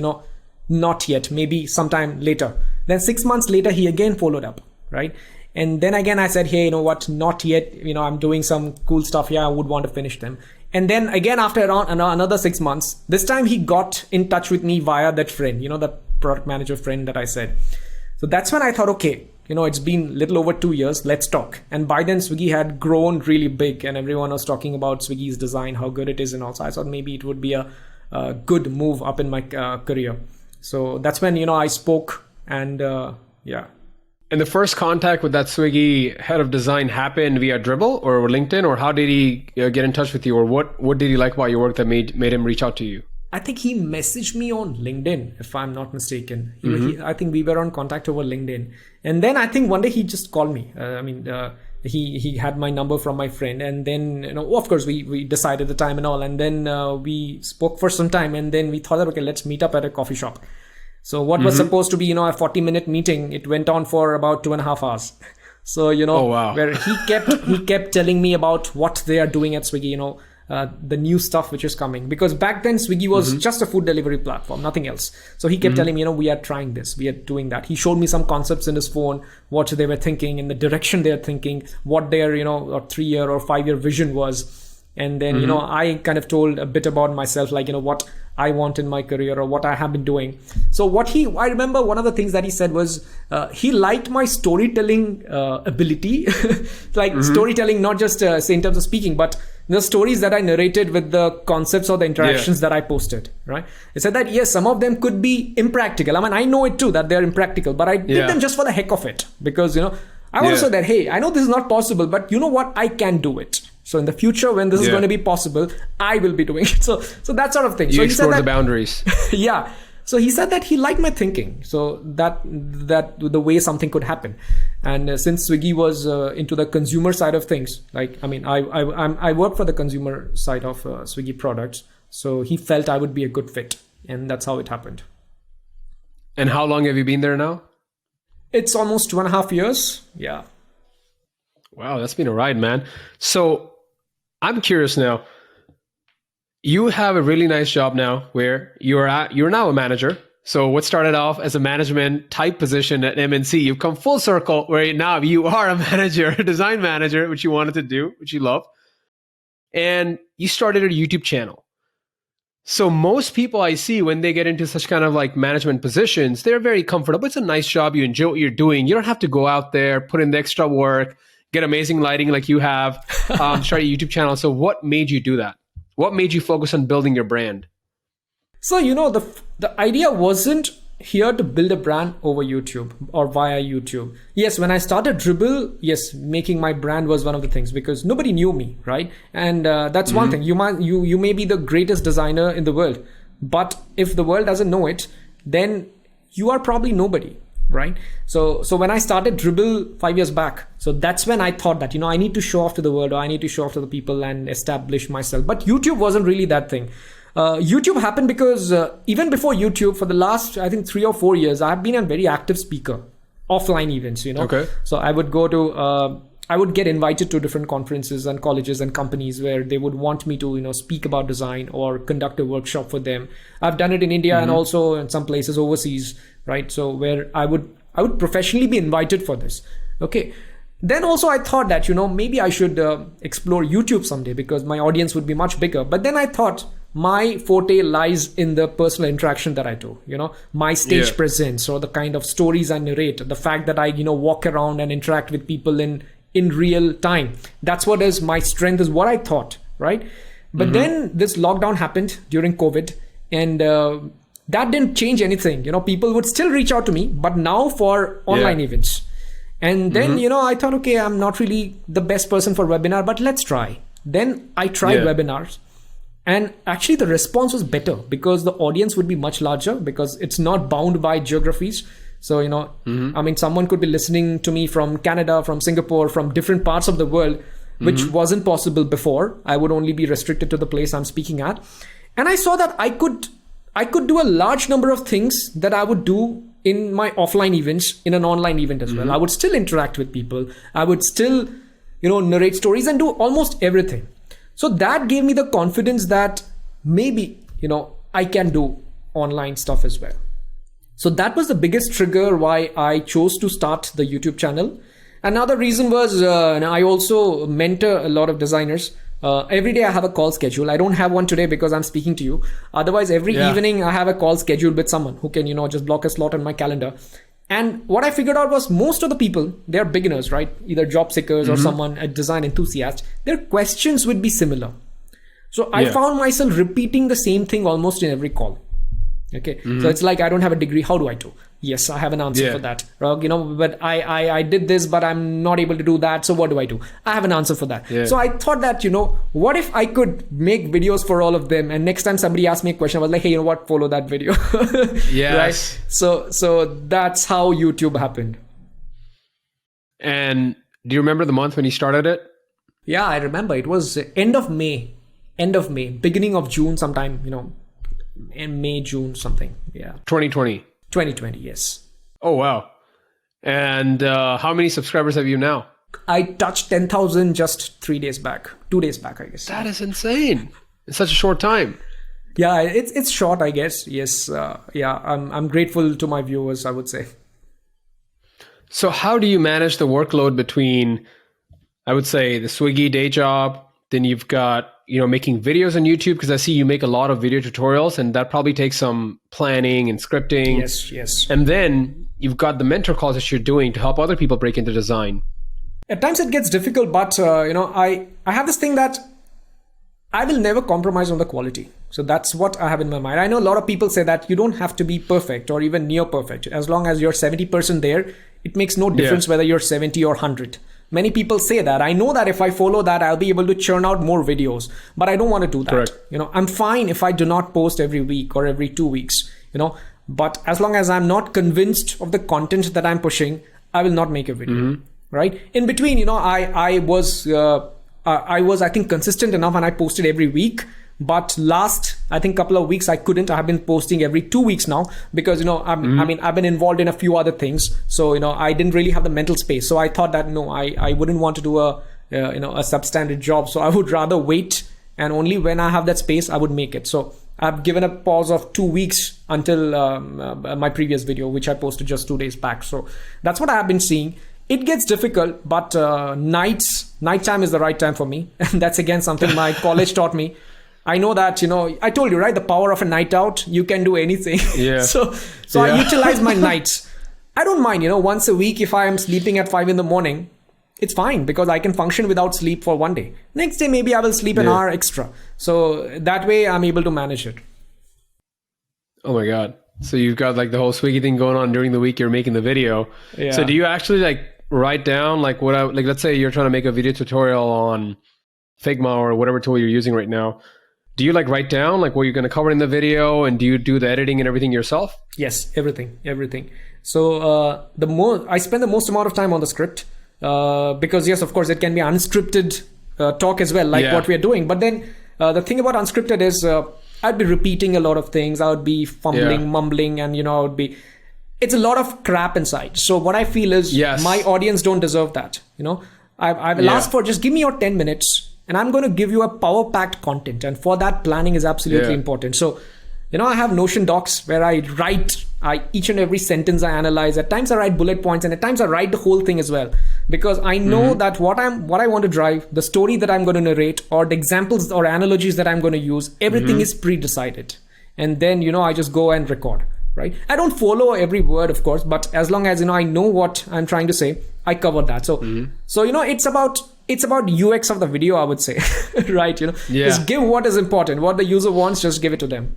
[SPEAKER 2] not yet, maybe sometime later. Then 6 months later, he again followed up, right? And then again, I said, hey, you know what? Not yet. I'm doing some cool stuff here. I would want to finish them. And then again, after around another 6 months, this time he got in touch with me via that friend, the product manager friend that I said. So that's when I thought, okay, it's been little over 2 years. Let's talk. And by then, Swiggy had grown really big, and everyone was talking about Swiggy's design, how good it is, and also I thought maybe it would be a good move up in my career. So that's when I spoke, and yeah.
[SPEAKER 1] And the first contact with that Swiggy head of design happened via Dribbble or LinkedIn, or how did he get in touch with you, or what did he like about your work that made him reach out to you?
[SPEAKER 2] I think he messaged me on LinkedIn, if I'm not mistaken. I think we were on contact over LinkedIn. And then I think one day he just called me. He had my number from my friend. And then, of course, we decided the time and all. And then we spoke for some time. And then we thought that, okay, let's meet up at a coffee shop. So what was supposed to be, a 40-minute meeting, it went on for about 2.5 hours. So,
[SPEAKER 1] oh, wow.
[SPEAKER 2] Where he kept telling me about what they are doing at Swiggy, the new stuff which is coming. Because back then Swiggy was just a food delivery platform, nothing else. So he kept telling me, we are trying this, we are doing that. He showed me some concepts in his phone, what they were thinking, in the direction they are thinking, what their, 3-year or 5-year vision was. And then, I kind of told a bit about myself, like, what I want in my career or what I have been doing. So I remember one of the things that he said was, he liked my storytelling ability, like storytelling, not just say in terms of speaking, but the stories that I narrated with the concepts or the interactions that I posted, right? It said that, yes, some of them could be impractical. I mean, I know it too, that they're impractical, but I did them just for the heck of it. Because, I also said that, hey, I know this is not possible, but you know what? I can do it. So in the future, when this is going to be possible, I will be doing it. So that sort of thing.
[SPEAKER 1] You explore the boundaries.
[SPEAKER 2] Yeah. So he said that he liked my thinking. So that the way something could happen. And since Swiggy was into the consumer side of things, like, I work for the consumer side of Swiggy products. So he felt I would be a good fit. And that's how it happened.
[SPEAKER 1] And how long have you been there now?
[SPEAKER 2] It's almost 2.5 years. Yeah.
[SPEAKER 1] Wow, that's been a ride, man. So I'm curious now. You have a really nice job now where you're now a manager. So what started off as a management type position at MNC, you've come full circle where now you are a manager, a design manager, which you wanted to do, which you love. and you started a YouTube channel. So most people I see when they get into such kind of like management positions, they're very comfortable. It's a nice job. You enjoy what you're doing. You don't have to go out there, put in the extra work, get amazing lighting like you have, start a YouTube channel. So what made you do that? What made you focus on building your brand?
[SPEAKER 2] So, the idea wasn't here to build a brand over YouTube or via YouTube. Yes, when I started Dribble, yes, making my brand was one of the things because nobody knew me, right? And that's one thing. You may be the greatest designer in the world, but if the world doesn't know it, then you are probably nobody, right? So when I started Dribble 5 years back, so that's when I thought that, I need to show off to the world, or I need to show off to the people and establish myself. But YouTube wasn't really that thing. YouTube happened because even before YouTube, for the last, I think 3 or 4 years, I've been a very active speaker, offline events,
[SPEAKER 1] Okay.
[SPEAKER 2] So I would go to, I would get invited to different conferences and colleges and companies where they would want me to, speak about design or conduct a workshop for them. I've done it in India and also in some places overseas, right? So where I would professionally be invited for this. Okay. Then also I thought that, maybe I should explore YouTube someday because my audience would be much bigger. But then I thought, my forte lies in the personal interaction that I do, my stage presence or the kind of stories I narrate, the fact that I, walk around and interact with people in real time. That's what is my strength, is what I thought, right? But then this lockdown happened during COVID, and that didn't change anything. People would still reach out to me, but now for online events. And then, I thought, okay, I'm not really the best person for webinar, but let's try. Then I tried webinars. And actually the response was better because the audience would be much larger because it's not bound by geographies. So, I mean, someone could be listening to me from Canada, from Singapore, from different parts of the world, which wasn't possible before. I would only be restricted to the place I'm speaking at. And I saw that I could do a large number of things that I would do in my offline events, in an online event as well. I would still interact with people. I would still, narrate stories and do almost everything. So that gave me the confidence that maybe, I can do online stuff as well. So that was the biggest trigger why I chose to start the YouTube channel. Another reason was I also mentor a lot of designers. Every day I have a call schedule. I don't have one today because I'm speaking to you. Otherwise, every evening I have a call scheduled with someone who can, just block a slot on my calendar. And what I figured out was most of the people, they're beginners, right? Either job seekers or someone, a design enthusiast. Their questions would be similar. So I found myself repeating the same thing almost in every call. Okay. So it's like, I don't have a degree. How do I do? Yes, I have an answer for that. But I did this, but I'm not able to do that. So what do I do? I have an answer for that. So I thought that, what if I could make videos for all of them? And next time somebody asked me a question, I was like, hey, follow that video.
[SPEAKER 1] Yes.
[SPEAKER 2] Right? So that's how YouTube happened.
[SPEAKER 1] And do you remember the month when you started it?
[SPEAKER 2] Yeah, I remember. It was end of May, beginning of June sometime, in May, June, something. Yeah.
[SPEAKER 1] 2020.
[SPEAKER 2] 2020, yes.
[SPEAKER 1] Oh, wow. And how many subscribers have you now?
[SPEAKER 2] I touched 10,000 just 2 days back, I guess.
[SPEAKER 1] That is insane. In such a short time.
[SPEAKER 2] Yeah, it's short, I guess. Yes. I'm grateful to my viewers, I would say.
[SPEAKER 1] So how do you manage the workload between, I would say, the Swiggy day job, then you've got, making videos on YouTube, because I see you make a lot of video tutorials, and that probably takes some planning and scripting.
[SPEAKER 2] Yes.
[SPEAKER 1] And then you've got the mentor calls that you're doing to help other people break into design.
[SPEAKER 2] At times it gets difficult, but I have this thing that I will never compromise on the quality. So that's what I have in my mind. I know a lot of people say that you don't have to be perfect or even near perfect. As long as you're 70% there, it makes no difference whether you're 70 or 100. Many people say that. I know that if I follow that, I'll be able to churn out more videos, but I don't want to do that.
[SPEAKER 1] Correct.
[SPEAKER 2] I'm fine if I do not post every week or every 2 weeks, but as long as I'm not convinced of the content that I'm pushing, I will not make a video, right? In between, I was, I think, consistent enough and I posted every week. But last, I think, couple of weeks, I couldn't. I have been posting every 2 weeks now because, I've been involved in a few other things. So, I didn't really have the mental space. So I thought that, no, I wouldn't want to do a substandard job. So I would rather wait, and only when I have that space, I would make it. So I've given a pause of 2 weeks until my previous video, which I posted just 2 days back. So that's what I have been seeing. It gets difficult, but nights nighttime is the right time for me. And that's again something my college taught me. I know that, I told you, right? The power of a night out, you can do anything.
[SPEAKER 1] Yeah.
[SPEAKER 2] So I utilize my nights. I don't mind, once a week, if I am sleeping at 5 a.m, it's fine because I can function without sleep for one day. Next day, maybe I will sleep an hour extra. So that way I'm able to manage it.
[SPEAKER 1] Oh my God. So you've got like the whole Swiggy thing going on during the week you're making the video.
[SPEAKER 2] Yeah.
[SPEAKER 1] So do you actually like write down like let's say you're trying to make a video tutorial on Figma or whatever tool you're using right now. Do you like write down like what you're going to cover in the video, and do you do the editing and everything yourself?
[SPEAKER 2] Yes, everything. So I spend the most amount of time on the script because yes, of course, it can be unscripted talk as well, like what we are doing. But then the thing about unscripted is I'd be repeating a lot of things. I would be fumbling, mumbling, and it's a lot of crap inside. So what I feel is my audience don't deserve that. I will ask for just give me your 10 minutes. And I'm going to give you a power-packed content. And for that, planning is absolutely important. So, I have Notion docs where I write each and every sentence I analyze. At times I write bullet points, and at times I write the whole thing as well. Because I know that what I want to drive, the story that I'm going to narrate, or the examples or analogies that I'm going to use, everything is pre-decided. And then, I just go and record, right? I don't follow every word, of course, but as long as, I know what I'm trying to say, I cover that. So, it's about UX of the video, I would say, right? Just give what is important, what the user wants, just give it to them.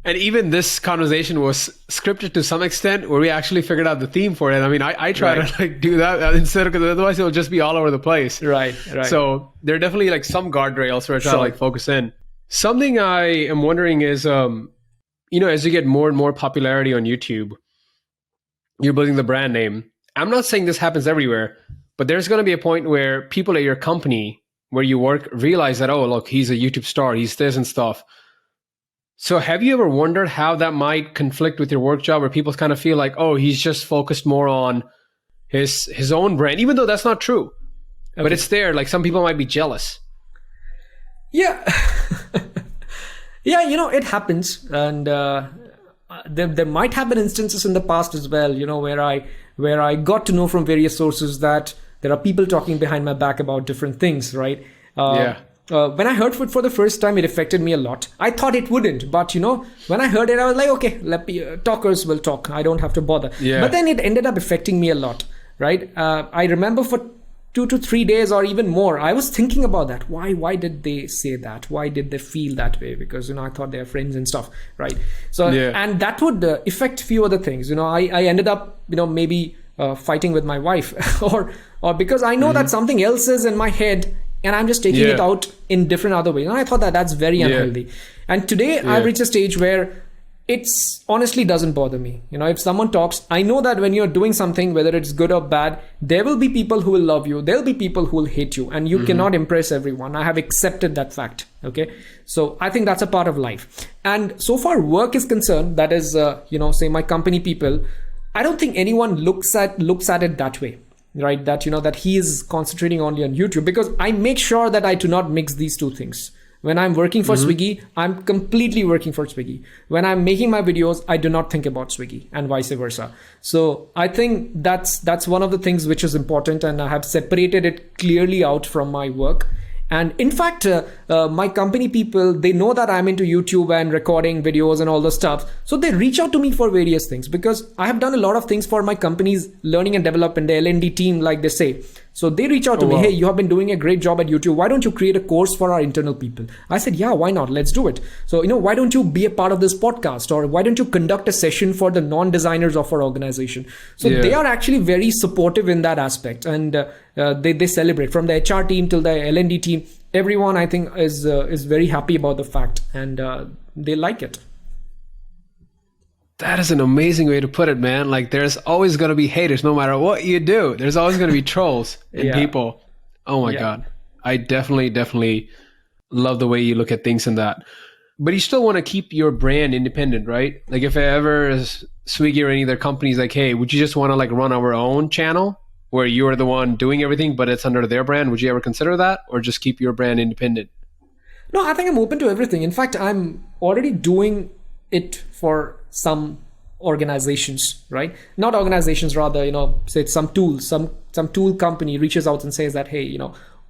[SPEAKER 1] And even this conversation was scripted to some extent, where we actually figured out the theme for it. I mean, I try to like do that instead of, because otherwise it'll just be all over the place.
[SPEAKER 2] Right.
[SPEAKER 1] So there are definitely like some guardrails where I try to like focus in. Something I am wondering is, as you get more and more popularity on YouTube, you're building the brand name. I'm not saying this happens everywhere, but there's going to be a point where people at your company where you work realize that, oh, look, he's a YouTube star, he's this and stuff. So have you ever wondered how that might conflict with your work job, where people kind of feel like, oh, he's just focused more on his own brand, even though that's not true. Okay. But it's there. Like some people might be jealous.
[SPEAKER 2] Yeah. Yeah, it happens. And there might have been instances in the past as well, where I got to know from various sources that there are people talking behind my back about different things, right? When I heard it for the first time, it affected me a lot. I thought it wouldn't, but when I heard it, I was like, okay, talkers will talk. I don't have to bother. Yeah. But then it ended up affecting me a lot, right? I remember for 2 to 3 days or even more, I was thinking about that. Why did they say that? Why did they feel that way? Because, I thought they're friends and stuff, right? So, and that would affect few other things. I ended up, maybe fighting with my wife or because I know that something else is in my head and I'm just taking it out in different other ways. And I thought that that's very unhealthy. And today I've reached a stage where it's honestly doesn't bother me. If someone talks, I know that when you're doing something, whether it's good or bad, there will be people who will love you. There'll be people who will hate you, and you cannot impress everyone. I have accepted that fact. Okay. So I think that's a part of life. And so far work is concerned, that is, say my company people, I don't think anyone looks at it that way, right? That, that he is concentrating only on YouTube, because I make sure that I do not mix these two things. When I'm working for Swiggy, I'm completely working for Swiggy. When I'm making my videos, I do not think about Swiggy, and vice versa. So I think that's one of the things which is important, and I have separated it clearly out from my work. And in fact, my company people, they know that I'm into YouTube and recording videos and all the stuff. So they reach out to me for various things, because I have done a lot of things for my company's learning and development, the L&D team, like they say. So they reach out to me, hey, you have been doing a great job at YouTube. Why don't you create a course for our internal people? I said, yeah, why not? Let's do it. So, why don't you be a part of this podcast? Or why don't you conduct a session for the non-designers of our organization? So they are actually very supportive in that aspect. And they celebrate, from the HR team till the L&D team. Everyone, I think, is very happy about the fact, and they like it.
[SPEAKER 1] That is an amazing way to put it, man. Like, there's always going to be haters no matter what you do. There's always going to be trolls and people. Oh my God. I definitely love the way you look at things in that. But you still want to keep your brand independent, right? Like, if ever Swiggy or any other companies like, hey, would you just want to like run our own channel where you're the one doing everything, but it's under their brand? Would you ever consider that, or just keep your brand independent?
[SPEAKER 2] No, I think I'm open to everything. In fact, I'm already doing it for some organizations, right? Not organizations, rather, say some tools, some tool company reaches out and says that, hey,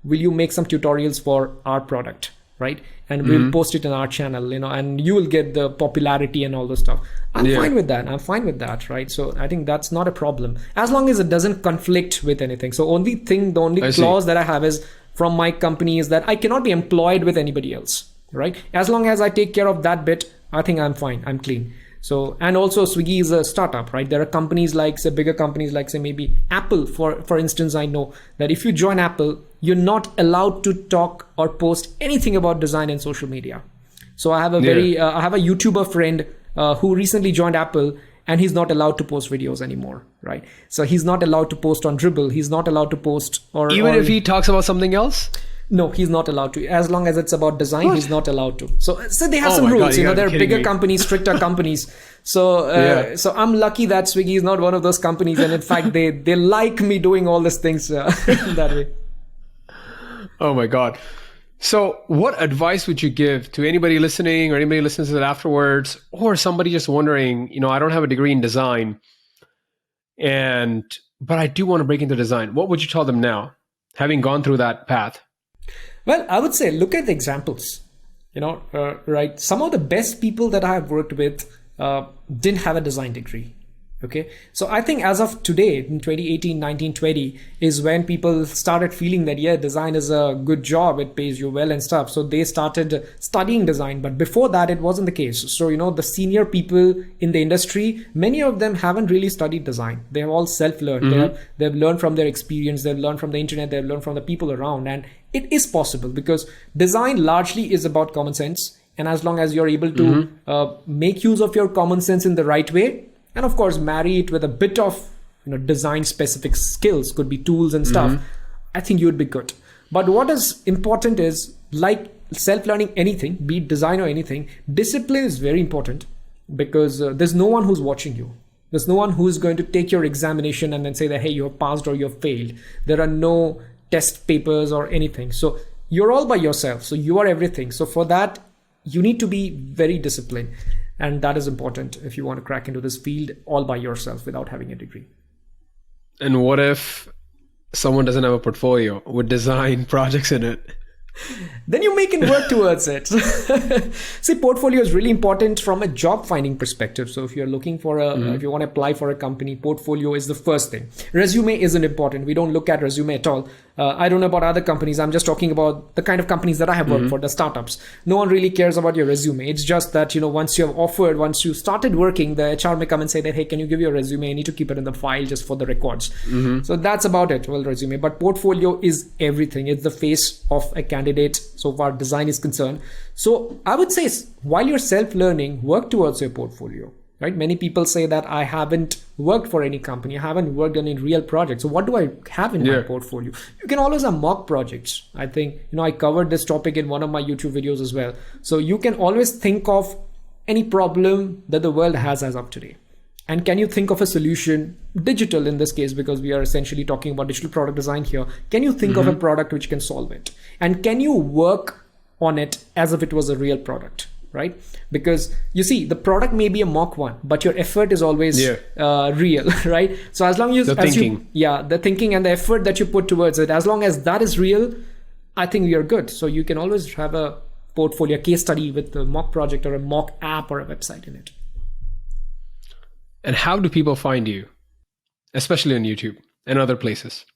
[SPEAKER 2] will you make some tutorials for our product, right? And we'll post it in our channel, and you will get the popularity and all the stuff. I'm fine with that. Right? So I think that's not a problem, as long as it doesn't conflict with anything. So the only clause that I have is from my company is that I cannot be employed with anybody else, right? As long as I take care of that bit, I think I'm fine. I'm clean. So, and also Swiggy is a startup, right? There are companies like, say, bigger companies like, say, maybe Apple, for instance. I know that if you join Apple, you're not allowed to talk or post anything about design in social media. So I have a I have a YouTuber friend who recently joined Apple, and he's not allowed to post videos anymore, right? So he's not allowed to post on Dribble. He's not allowed to post
[SPEAKER 1] even if he talks about something else.
[SPEAKER 2] No, he's not allowed to. As long as it's about design, he's not allowed to. So they have some rules. There are bigger companies, stricter companies. So so I'm lucky that Swiggy is not one of those companies, and in fact, they like me doing all these things that way.
[SPEAKER 1] Oh my God. So what advice would you give to anybody listening, or anybody listens to it afterwards, or somebody just wondering, I don't have a degree in design, but I do want to break into design. What would you tell them now, having gone through that path?
[SPEAKER 2] Well, I would say, look at the examples, right? Some of the best people that I have worked with didn't have a design degree. Okay. So I think as of today, in 2018, 19, 20 is when people started feeling that, design is a good job. It pays you well and stuff. So they started studying design. But before that, it wasn't the case. So, the senior people in the industry, many of them haven't really studied design. They have all self-learned. They've learned from their experience. They've learned from the internet. They've learned from the people around. And it is possible, because design largely is about common sense. And as long as you're able to make use of your common sense in the right way, and of course marry it with a bit of design specific skills, could be tools and stuff, I think you would be good. But what is important is, like self-learning anything, be it design or anything, discipline is very important, because there's no one who's watching you. There's no one who's going to take your examination and then say that, hey, you have passed or you have failed. There are no test papers or anything. So you're all by yourself. So you are everything. So for that, you need to be very disciplined. And that is important if you want to crack into this field all by yourself without having a degree.
[SPEAKER 1] And what if someone doesn't have a portfolio with design projects in it?
[SPEAKER 2] Then you make it work towards it. See, portfolio is really important from a job finding perspective. So if you're looking for if you want to apply for a company, portfolio is the first thing. Resume isn't important. We don't look at resume at all. I don't know about other companies. I'm just talking about the kind of companies that I have worked for, the startups. No one really cares about your resume. It's just that, once you have offered, once you started working, the HR may come and say that, hey, can you give your resume? I need to keep it in the file just for the records. So that's about it. Well, resume. But portfolio is everything. It's the face of a candidate so far design is concerned. So I would say, while you're self-learning, work towards your portfolio. Right? Many people say that I haven't worked for any company. I haven't worked on any real projects. So what do I have in my portfolio? You can always have mock projects. I think, I covered this topic in one of my YouTube videos as well. So you can always think of any problem that the world has as of today. And can you think of a solution, digital in this case, because we are essentially talking about digital product design here. Can you think of a product which can solve it? And can you work on it as if it was a real product? Right? Because you see, the product may be a mock one, but your effort is always real, right? So as long as the thinking and the effort that you put towards it, as long as that is real, I think you're good. So you can always have a portfolio, a case study with a mock project or a mock app or a website in it.
[SPEAKER 1] And how do people find you, especially on YouTube and other places?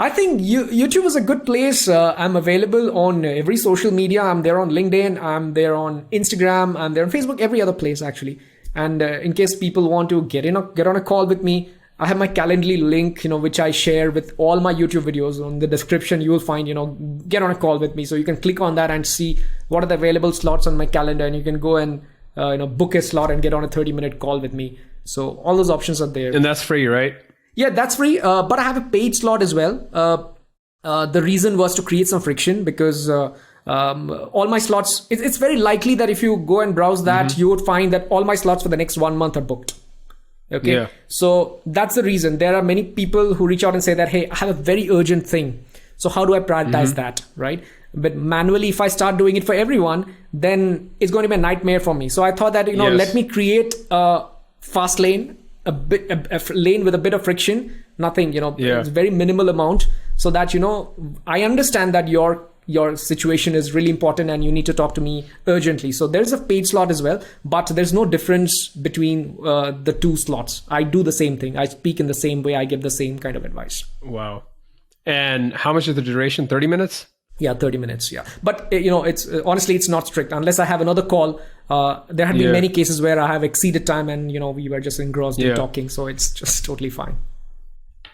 [SPEAKER 2] I think YouTube is a good place. I'm available on every social media. I'm there on LinkedIn. I'm there on Instagram. I'm there on Facebook, every other place actually. And in case people want to get on a call with me, I have my Calendly link, which I share with all my YouTube videos. On the description, you will find, get on a call with me. So you can click on that and see what are the available slots on my calendar, and you can go and book a slot and get on a 30-minute call with me. So all those options are there.
[SPEAKER 1] And that's free, right?
[SPEAKER 2] Yeah, that's free. But I have a paid slot as well. The reason was to create some friction, because all my slots, it's very likely that if you go and browse that, you would find that all my slots for the next 1 month are booked. Okay. Yeah. So that's the reason. There are many people who reach out and say that, hey, I have a very urgent thing. So how do I prioritize that? Right. But manually, if I start doing it for everyone, then it's going to be a nightmare for me. So I thought that, let me create fast lane, a lane with a bit of friction, nothing,
[SPEAKER 1] Yeah.
[SPEAKER 2] it's very minimal amount, so that, I understand that your situation is really important and you need to talk to me urgently. So there's a paid slot as well, but there's no difference between the two slots. I do the same thing. I speak in the same way. I give the same kind of advice.
[SPEAKER 1] Wow. And how much is the duration? 30 minutes?
[SPEAKER 2] Yeah, 30 minutes. Yeah. But, it's honestly, it's not strict unless I have another call. There have been many cases where I have exceeded time and, we were just engrossed in talking. So it's just totally fine.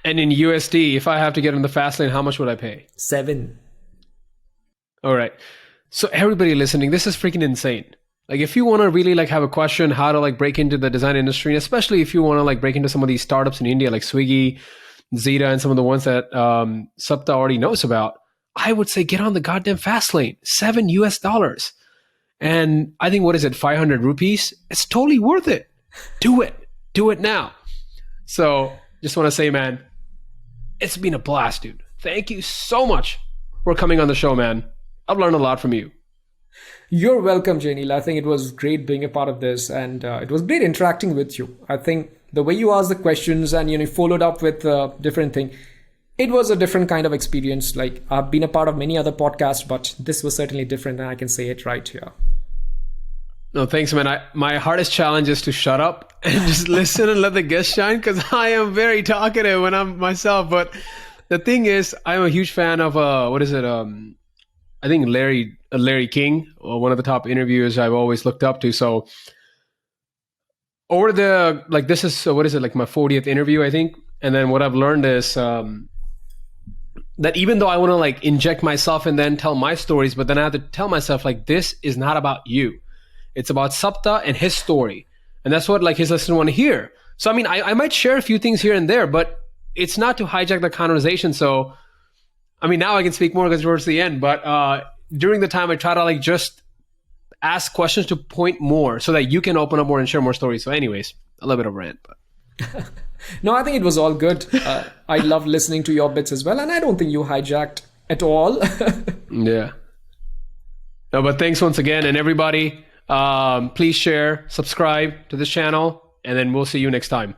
[SPEAKER 1] And in USD, if I have to get in the fast lane, how much would I pay?
[SPEAKER 2] 7.
[SPEAKER 1] All right. So everybody listening, this is freaking insane. Like if you want to really like have a question how to like break into the design industry, and especially if you want to like break into some of these startups in India like Swiggy, Zeta, and some of the ones that SAPTA already knows about, I would say get on the goddamn fast lane. $7. And I think, what is it, 500 rupees? It's totally worth it. Do it. Do it now. So just want to say, man, it's been a blast, dude. Thank you so much for coming on the show, man. I've learned a lot from you.
[SPEAKER 2] You're welcome, Janil. I think it was great being a part of this, and it was great interacting with you. I think the way you asked the questions and you followed up with different thing, it was a different kind of experience. Like I've been a part of many other podcasts, but this was certainly different, and I can say it right here.
[SPEAKER 1] No, thanks, man. My hardest challenge is to shut up and just listen and let the guests shine, because I am very talkative when I'm myself. But the thing is, I'm a huge fan of I think Larry King, one of the top interviewers I've always looked up to. So over this is like my 40th interview, I think. And then what I've learned is that even though I want to like inject myself and then tell my stories, but then I have to tell myself like, this is not about you. It's about SAPTA and his story. And that's what like his listeners want to hear. So, I mean, I might share a few things here and there, but it's not to hijack the conversation. So, I mean, now I can speak more because towards the end, but during the time I try to like just ask questions to point more so that you can open up more and share more stories. So anyways, a little bit of rant, but
[SPEAKER 2] no, I think it was all good. I love listening to your bits as well. And I don't think you hijacked at all.
[SPEAKER 1] Yeah. No, but thanks once again. And everybody, please share, subscribe to this channel, and then we'll see you next time.